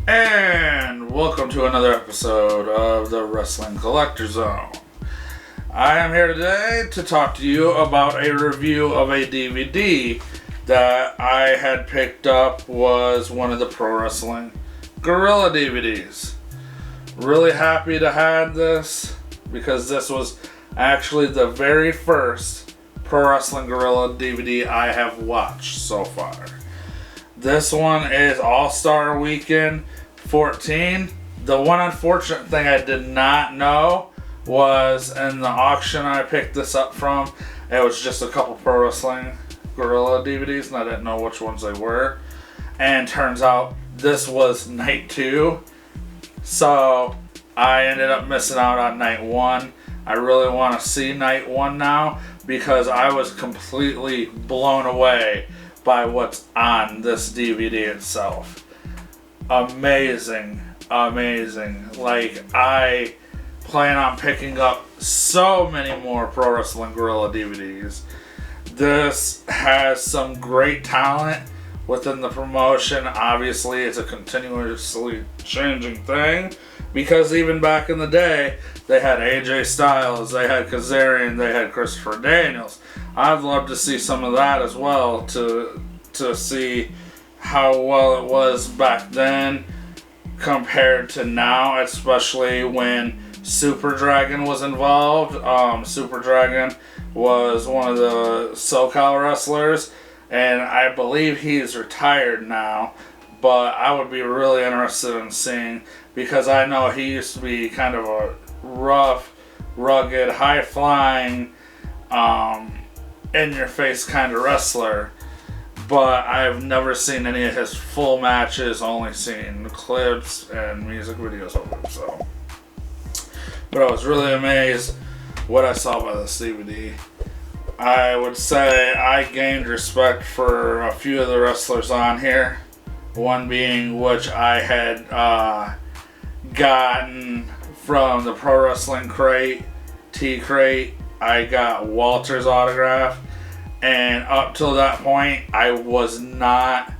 And welcome to another episode of the Wrestling Collector Zone. I am here today to talk to you about a review of a DVD that I had picked up. Was one of the Pro Wrestling Guerrilla DVDs. Really happy to have this because this was actually the very first Pro Wrestling Guerrilla DVD I have watched so far. This one is All Star Weekend 14. The one unfortunate thing I did not know was in the auction I picked this up from, it was just a couple Pro Wrestling Guerrilla DVDs and I didn't know which ones they were. And turns out this was night 2. So I ended up missing out on night 1. I really want to see night 1 now because I was completely blown away by what's on this DVD itself. Amazing. Like, I plan on picking up so many more Pro Wrestling Guerrilla DVDs. This has some great talent within the promotion. Obviously, it's a continuously changing thing because even back in the day, they had AJ Styles, they had Kazarian, they had Christopher Daniels. I'd love to see some of that as well to see how well it was back then compared to now, especially when Super Dragon was involved. Super Dragon was one of the SoCal wrestlers, and I believe he's retired now, but I would be really interested in seeing, because I know he used to be kind of a rough, rugged, high-flying, in-your-face kind of wrestler, but I've never seen any of his full matches, only seen clips and music videos of him, so. But I was really amazed what I saw by this DVD. I would say I gained respect for a few of the wrestlers on here. One being which I had gotten from the Pro Wrestling Crate, T-Crate. I got Walter's autograph. And up till that point, I was not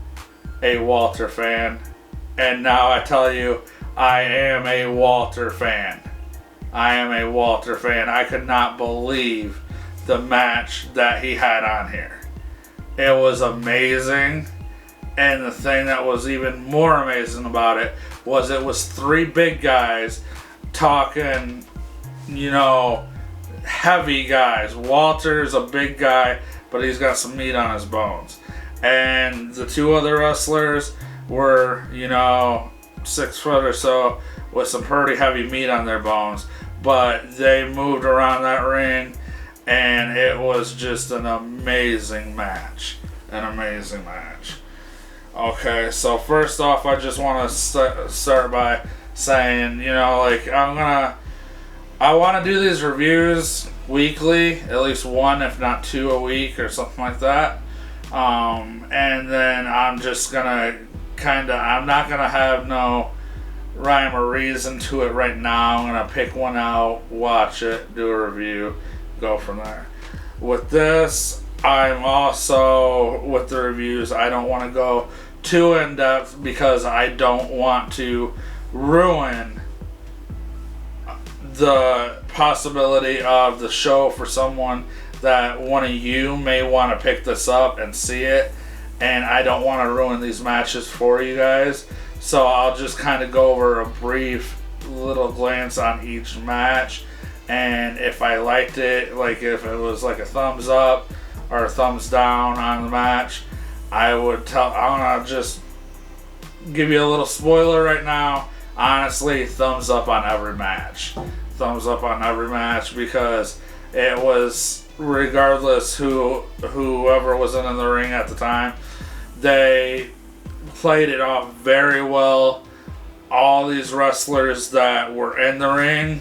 a Walter fan. And now I tell you, I am a Walter fan. I could not believe the match that he had on here. It was amazing. And the thing that was even more amazing about it was 3 big guys talking, heavy guys. Walter's a big guy, but he's got some meat on his bones. And the 2 other wrestlers were, 6 foot or so with some pretty heavy meat on their bones. But they moved around that ring, and it was just an amazing match. Okay, so first off, I just want to start by saying, I want to do these reviews weekly, at least 1, if not 2 a week or something like that. And then I'm just gonna I'm not gonna have no rhyme or reason to it right now. I'm gonna pick one out, watch it, do a review, go from there. With this, I'm also, with the reviews, I don't want to go too in depth because I don't want to ruin the possibility of the show for someone that one of you may want to pick this up and see it, and I don't want to ruin these matches for you guys, so I'll just kind of go over a brief little glance on each match, and if I liked it, like if it was like a thumbs up or a thumbs down on the match, I'm gonna just give you a little spoiler right now. Honestly, thumbs up on every match. Because it was, regardless whoever was in the ring at the time, they played it off very well. All these wrestlers that were in the ring,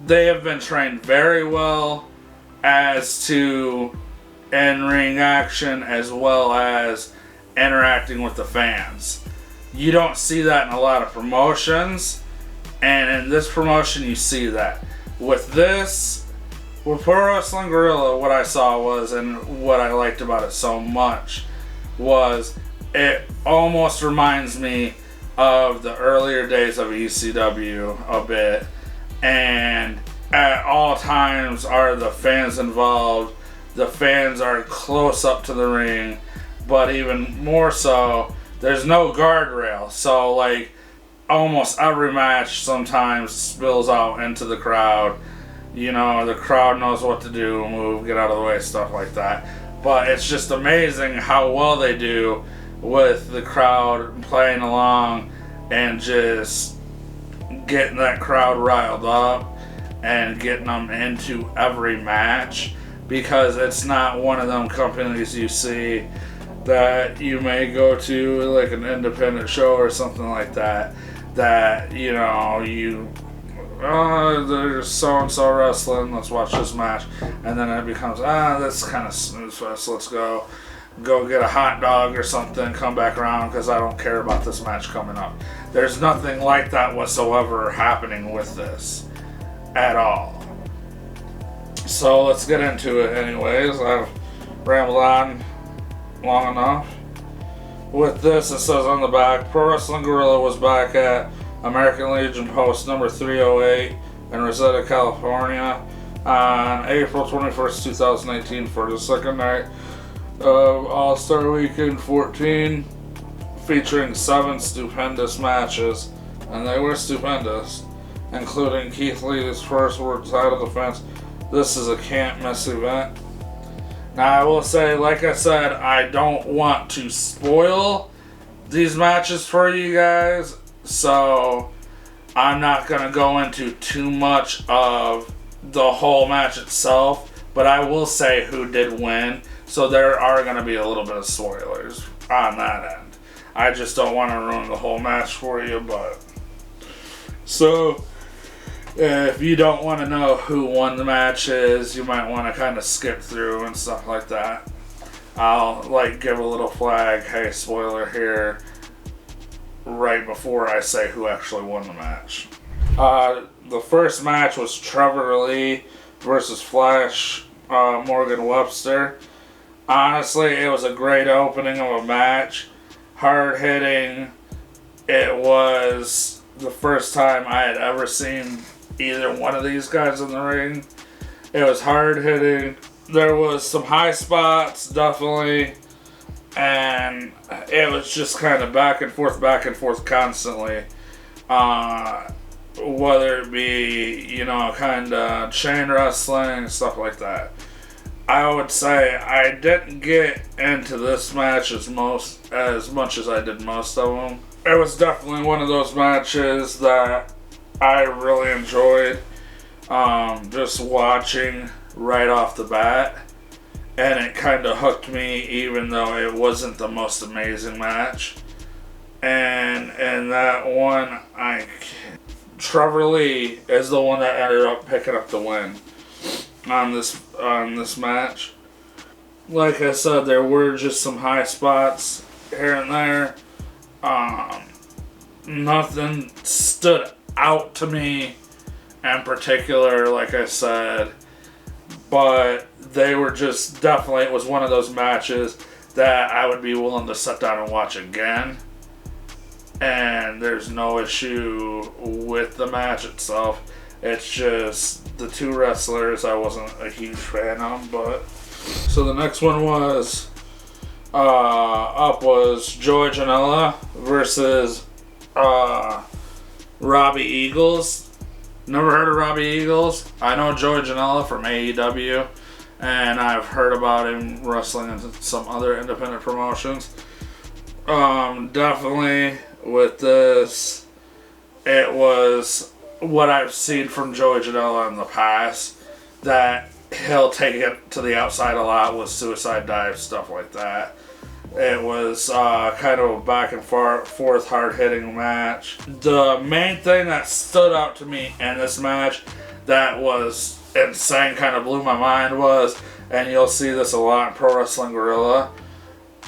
they have been trained very well as to in-ring action as well as interacting with the fans. You don't see that in a lot of promotions, and in this promotion you see that. With Pro Wrestling Guerrilla, what I saw was, and what I liked about it so much, was it almost reminds me of the earlier days of ECW a bit, and at all times are the fans involved. The fans are close up to the ring, but even more so, there's no guardrail. So like almost every match sometimes spills out into the crowd. You know, the crowd knows what to do, move, get out of the way, stuff like that. But it's just amazing how well they do with the crowd playing along and just getting that crowd riled up and getting them into every match, because it's not one of them companies you see that you may go to like an independent show or something like that, that, you know, there's so-and-so wrestling, let's watch this match, and then it becomes, that's kind of snooze fest, let's go get a hot dog or something, come back around because I don't care about this match coming up. There's nothing like that whatsoever happening with this at all. So let's get into it anyways. I've rambled on long enough. With this, it says on the back, Pro Wrestling Guerrilla was back at American Legion Post number 308 in Rosetta, California on April 21st, 2018 for the second night of All Star Weekend 14, featuring 7 stupendous matches, and they were stupendous, including Keith Lee's first world title defense. This is a can't miss event. Now I will say, like I said, I don't want to spoil these matches for you guys, so I'm not going to go into too much of the whole match itself, but I will say who did win, so there are going to be a little bit of spoilers on that end. I just don't want to ruin the whole match for you, but so if you don't want to know who won the matches, you might want to kind of skip through and stuff like that. I'll like give a little flag, hey, spoiler here, right before I say who actually won the match. The first match was Trevor Lee versus Flash Morgan Webster. Honestly, it was a great opening of a match. Hard hitting. It was the first time I had ever seen either one of these guys in the ring. It was hard hitting. There was some high spots, definitely. And it was just kind of back and forth constantly. Whether it be, you know, kind of chain wrestling, stuff like that. I would say I didn't get into this match as much as I did most of them. It was definitely one of those matches that I really enjoyed just watching right off the bat. And it kind of hooked me, even though it wasn't the most amazing match. And that one, Trevor Lee is the one that ended up picking up the win on this match. Like I said, there were just some high spots here and there. Nothing stood out to me in particular, like I said, but they were just definitely, it was one of those matches that I would be willing to sit down and watch again. And there's no issue with the match itself. It's just the two wrestlers I wasn't a huge fan of. But so the next one was Joey Janela versus Robby Eagles. Never heard of Robby Eagles. I know Joey Janela from AEW, and I've heard about him wrestling in some other independent promotions. Definitely with this, it was what I've seen from Joey Janela in the past, that he'll take it to the outside a lot with suicide dives, stuff like that. It was kind of a back and forth hard-hitting match. The main thing that stood out to me in this match that was insane, kind of blew my mind was, and you'll see this a lot in Pro Wrestling Guerrilla,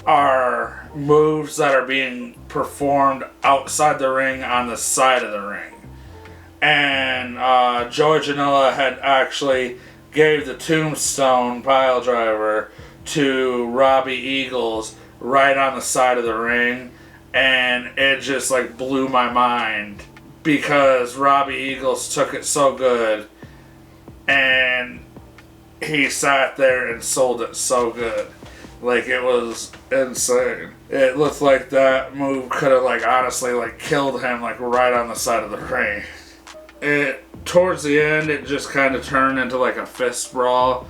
are moves that are being performed outside the ring on the side of the ring. And Joey Janela had actually gave the tombstone pile driver to Robby Eagles right on the side of the ring, and it just like blew my mind because Robby Eagles took it so good, and he sat there and sold it so good. Like, it was insane. It looked like that move could have, like, honestly, like, killed him, like, right on the side of the ring. Towards the end, it just kind of turned into, like, a fist brawl.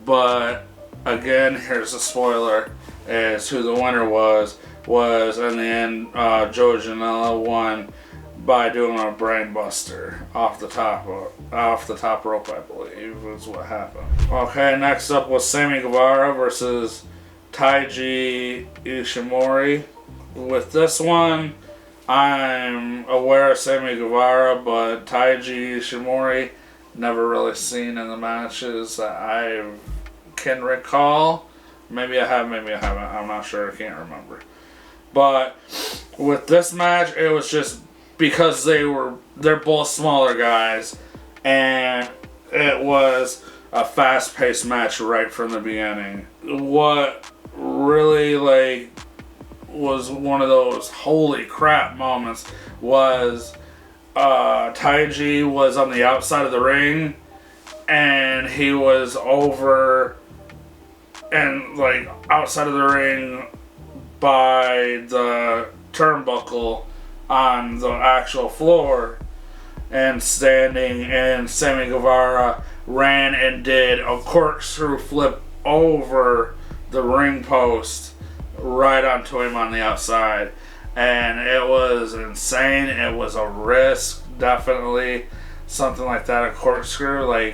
But, again, here's a spoiler, as who the winner was, in the end, Joe Janela won by doing a brain buster off the top rope, I believe, is what happened. Okay, next up was Sammy Guevara versus Taiji Ishimori. With this one, I'm aware of Sammy Guevara, but Taiji Ishimori, never really seen in the matches that I can recall. Maybe I have, maybe I haven't. I'm not sure. I can't remember. But with this match, it was just because they're both smaller guys, and it was a fast-paced match right from the beginning. What really was one of those holy crap moments was Taiji was on the outside of the ring, and he was over and outside of the ring by the turnbuckle on the actual floor and standing, and Sammy Guevara ran and did a corkscrew flip over the ring post right onto him on the outside, and it was insane. It was a risk, definitely. Something like that, a corkscrew, a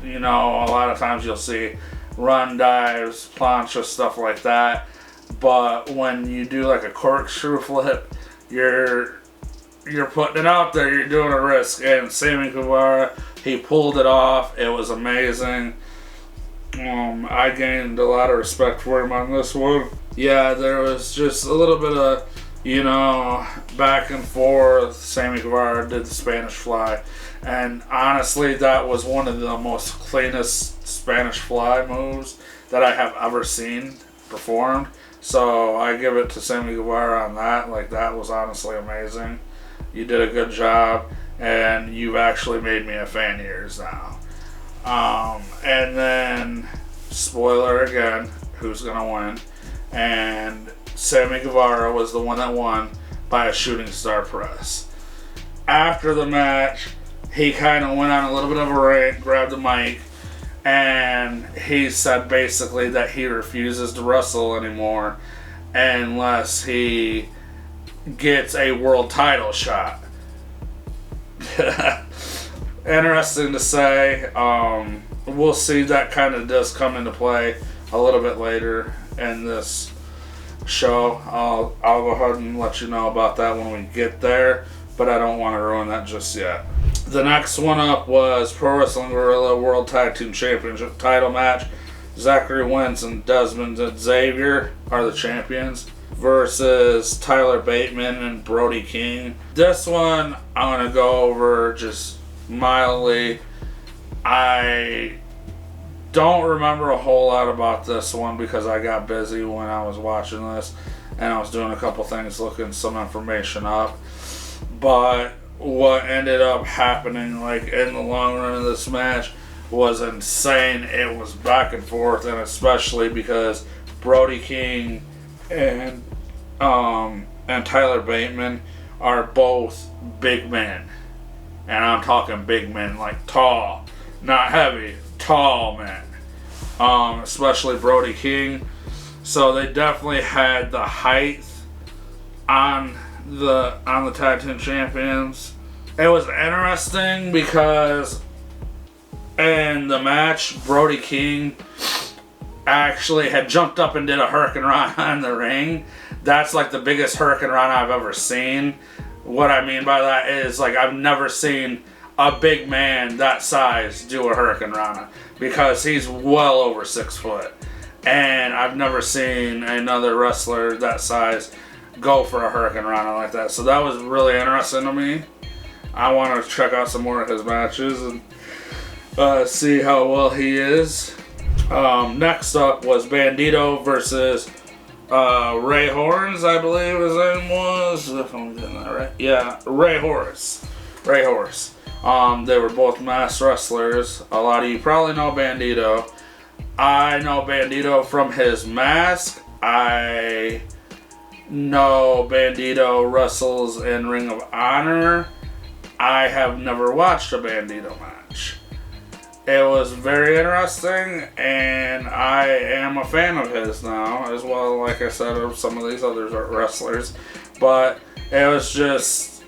lot of times you'll see run dives, plancha, stuff like that, but when you do a corkscrew flip, you're putting it out there, you're doing a risk, and Sammy Guevara, he pulled it off. It was amazing. I gained a lot of respect for him on this one. Yeah, there was just a little bit of, back and forth. Sammy Guevara did the Spanish Fly, and honestly, that was one of the most cleanest Spanish Fly moves that I have ever seen performed. So I give it to Sammy Guevara on that. That was honestly amazing. You did a good job, and you've actually made me a fan of yours now. And then, spoiler again, who's going to win? And Sammy Guevara was the one that won by a shooting star press. After the match, he kind of went on a little bit of a rant, grabbed the mic, and he said basically that he refuses to wrestle anymore unless he gets a world title shot. Interesting to say. We'll see. That kind of does come into play a little bit later in this show. I'll go ahead and let you know about that when we get there, but I don't want to ruin that just yet. The next one up was Pro Wrestling Guerrilla World Tag Team Championship title match. Zachary Wentz and Desmond Xavier are the champions versus Tyler Bateman and Brody King. This one I'm going to go over just mildly. I don't remember a whole lot about this one because I got busy when I was watching this and I was doing a couple things, looking some information up. But what ended up happening in the long run of this match was insane. It was back and forth, and especially because Brody King and Tyler Bateman are both big men. And I'm talking big men, tall, not heavy, tall men. Especially Brody King. So they definitely had the height on the tag team champions. It was interesting because in the match, Brody King actually had jumped up and did a hurricane run on the ring. That's the biggest hurricane run I've ever seen. What I mean by that is I've never seen a big man that size do a hurricane rana because he's well over 6 foot, and I've never seen another wrestler that size go for a hurricane rana like that. So that was really interesting to me. I want to check out some more of his matches and see how well he is. Next up was Bandito versus Ray Horns, I believe his name was, if I'm getting that right. Yeah, Ray Horse. Ray Horse. They were both masked wrestlers. A lot of you probably know Bandito. I know Bandito from his mask. I know Bandito wrestles in Ring of Honor. I have never watched a Bandito match. It was very interesting, and I am a fan of his now, as well, like I said, of some of these other wrestlers. But it was just,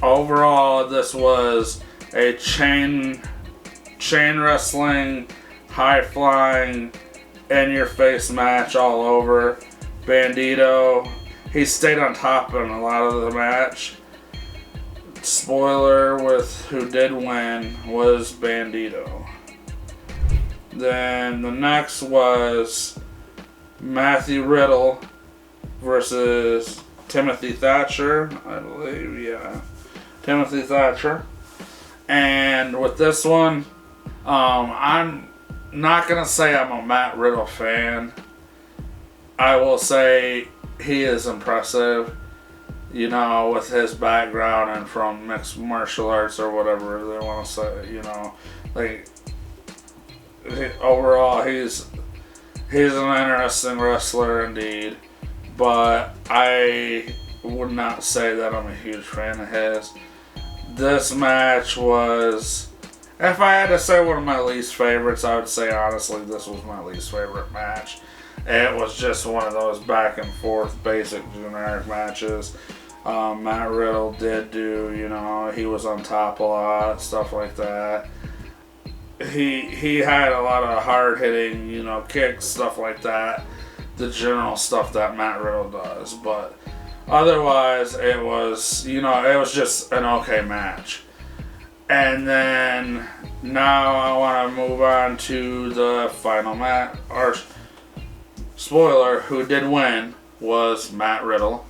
overall, this was a chain wrestling, high-flying, in-your-face match all over. Bandito, he stayed on top in a lot of the match. Spoiler with who did win was Bandito. Then the next was Matthew Riddle versus Timothy Thatcher, I believe, yeah. Timothy Thatcher. And with this one, I'm not going to say I'm a Matt Riddle fan. I will say he is impressive. You know, with his background and from mixed martial arts or whatever they want to say, you know, like, overall he's an interesting wrestler indeed, but I would not say that I'm a huge fan of his. This match was, if I had to say one of my least favorites, I would say honestly this was my least favorite match. It was just one of those back and forth basic generic matches. Matt Riddle did do, you know, he was on top a lot, stuff like that. He had a lot of hard hitting, you know, kicks, stuff like that. The general stuff that Matt Riddle does, but otherwise it was, you know, it was just an okay match. And then now I want to move on to the final match. Or spoiler, who did win was Matt Riddle.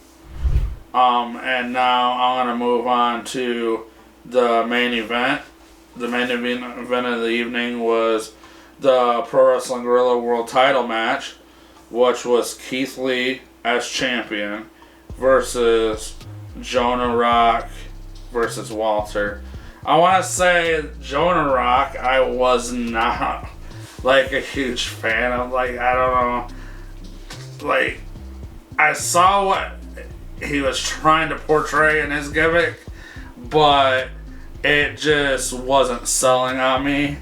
And now I want to move on to the main event. The main event of the evening was the Pro Wrestling Guerrilla World Title match, which was Keith Lee as champion versus Jonah Rock versus Walter. I want to say Jonah Rock, I was not like a huge fan of. Like, I don't know. Like, I saw what he was trying to portray in his gimmick, but it just wasn't selling on me.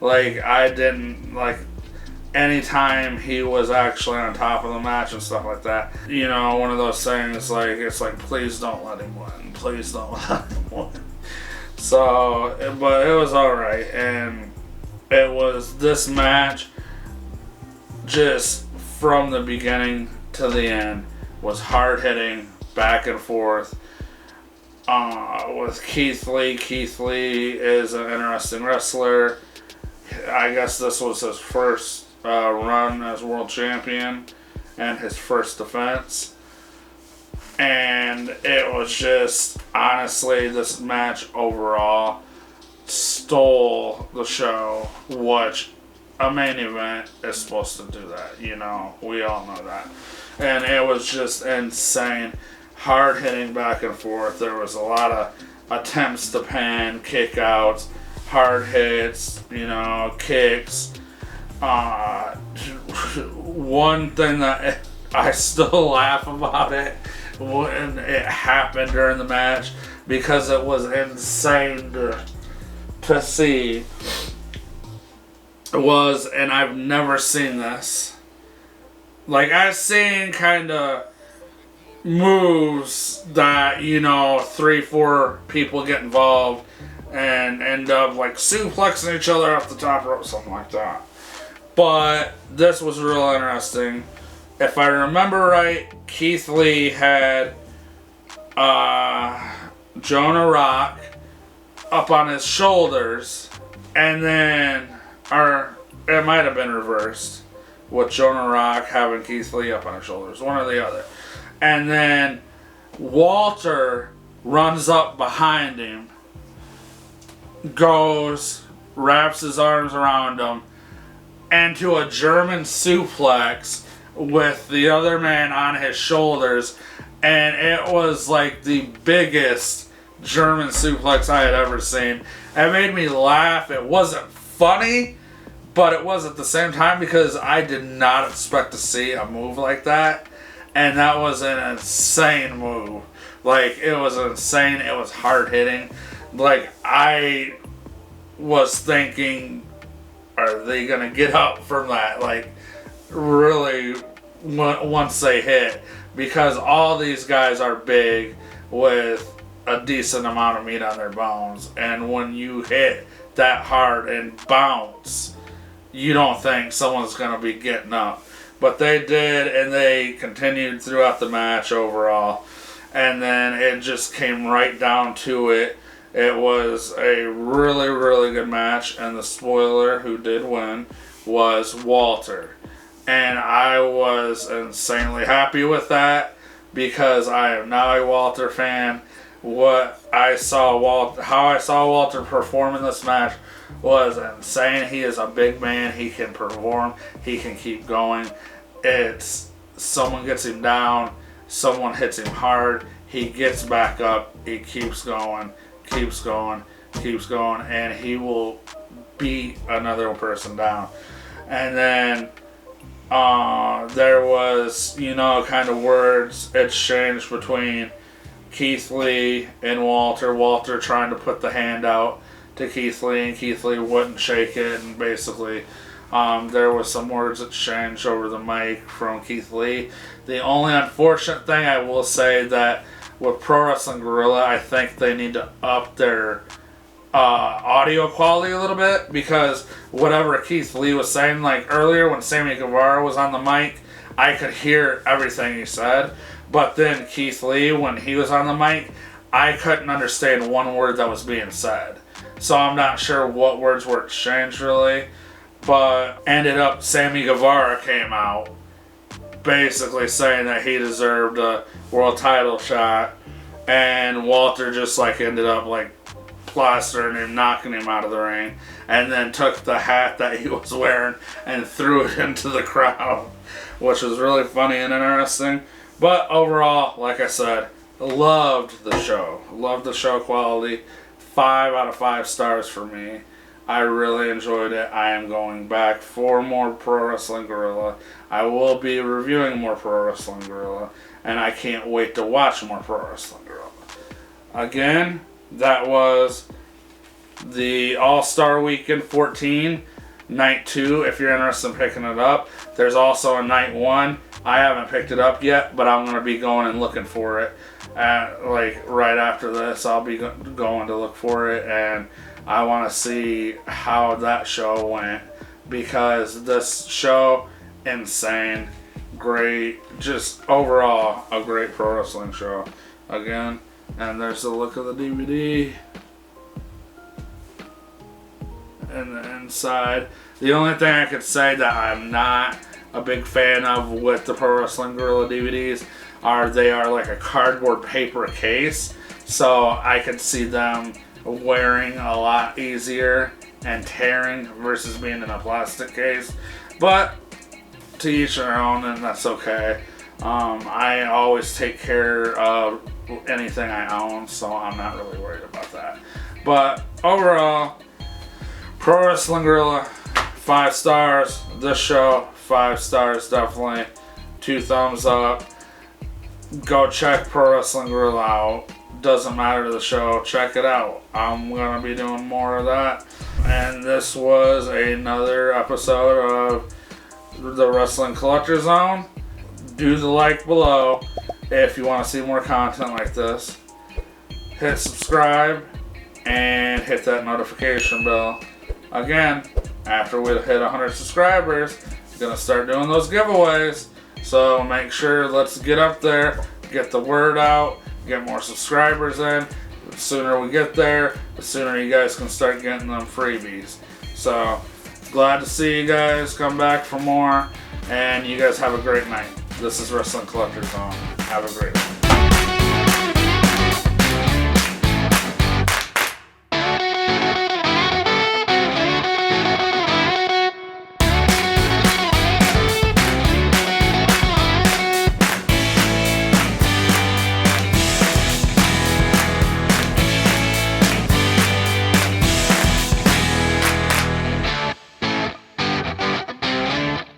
Like, I didn't like anytime he was actually on top of the match and stuff like that. You know, one of those things, like, it's like, please don't let him win. Please don't let him win. So, but it was alright, and it was this match, just from the beginning to the end, was hard hitting, back and forth. With Keith Lee. Keith Lee is an interesting wrestler. I guess this was his first run as world champion and his first defense. And it was just, honestly, this match overall stole the show, which a main event is supposed to do that, you know, we all know that. And it was just insane, hard hitting back and forth. There was a lot of attempts to pin, kick outs, hard hits, you know, kicks. One thing that I still laugh about it when it happened during the match, because it was insane to see, was, and I've never seen this, like, I've seen kind of moves that, you know, 3-4 people get involved and end up like suplexing each other off the top rope, something like that. But this was real interesting. If I remember right, Keith Lee had Jonah Rock up on his shoulders, and then, or it might have been reversed, with Jonah Rock having Keith Lee up on his shoulders, one or the other. And then Walter runs up behind him, goes, wraps his arms around him, into a German suplex with the other man on his shoulders, and it was like the biggest German suplex I had ever seen. It made me laugh. It wasn't funny, but it was at the same time, because I did not expect to see a move like that, and that was an insane move. Like, it was insane. It was hard hitting. Like, I was thinking, are they gonna get up from that? Like, really, once they hit, because all these guys are big with a decent amount of meat on their bones, and when you hit that hard and bounce, you don't think someone's going to be getting up. But they did, and they continued throughout the match overall, and then it just came right down to it. It was a really, really good match, and the spoiler who did win was Walter. And I was insanely happy with that, because I am now a Walter fan. How I saw Walter perform in this match was insane. He is a big man. He can perform. He can keep going. It's someone gets him down, someone hits him hard, he gets back up, he keeps going, and he will beat another person down. And then there was, kind of words exchanged between Keith Lee and Walter. Walter trying to put the hand out to Keith Lee, and Keith Lee wouldn't shake it, and basically there was some words exchanged over the mic from Keith Lee. The only unfortunate thing I will say that with Pro Wrestling Guerrilla, I think they need to up their audio quality a little bit, because whatever Keith Lee was saying, like earlier when Sammy Guevara was on the mic, I could hear everything he said. But then Keith Lee, when he was on the mic, I couldn't understand one word that was being said. So I'm not sure what words were exchanged really. But ended up, Sammy Guevara came out basically saying that he deserved a world title shot. And Walter just ended up plastering him, knocking him out of the ring. And then took the hat that he was wearing and threw it into the crowd, which was really funny and interesting. But overall, like I said, loved the show. Loved the show quality. 5 out of 5 stars for me. I really enjoyed it. I am going back for more Pro Wrestling Guerrilla. I will be reviewing more Pro Wrestling Guerrilla. And I can't wait to watch more Pro Wrestling Guerrilla. Again, that was the All Star Weekend 14. Night 2, if you're interested in picking it up. There's also a Night 1. I haven't picked it up yet, but I'm going to be going and looking for it. Right after this, I'll be going to look for it, and I want to see how that show went, because this show, insane, great, just overall a great pro wrestling show. Again, and there's the look of the DVD. And the inside. The only thing I could say that I'm not a big fan of with the Pro Wrestling Guerrilla DVDs are they are like a cardboard paper case, so I could see them wearing a lot easier and tearing versus being in a plastic case. But to each their own, and that's okay. I always take care of anything I own, so I'm not really worried about that. But overall, Pro Wrestling Guerrilla, 5 stars. This show, 5 stars definitely. 2 thumbs up. Go check Pro Wrestling Guerrilla out. Doesn't matter to the show, check it out. I'm going to be doing more of that. And this was another episode of the Wrestling Collector Zone. Do the like below if you want to see more content like this. Hit subscribe and hit that notification bell. Again, after we hit 100 subscribers, I'm going to start doing those giveaways. So make sure, let's get up there, get the word out, get more subscribers in. The sooner we get there, the sooner you guys can start getting them freebies. So, glad to see you guys. Come back for more. And you guys have a great night. This is Wrestling Collector Zone. Have a great night.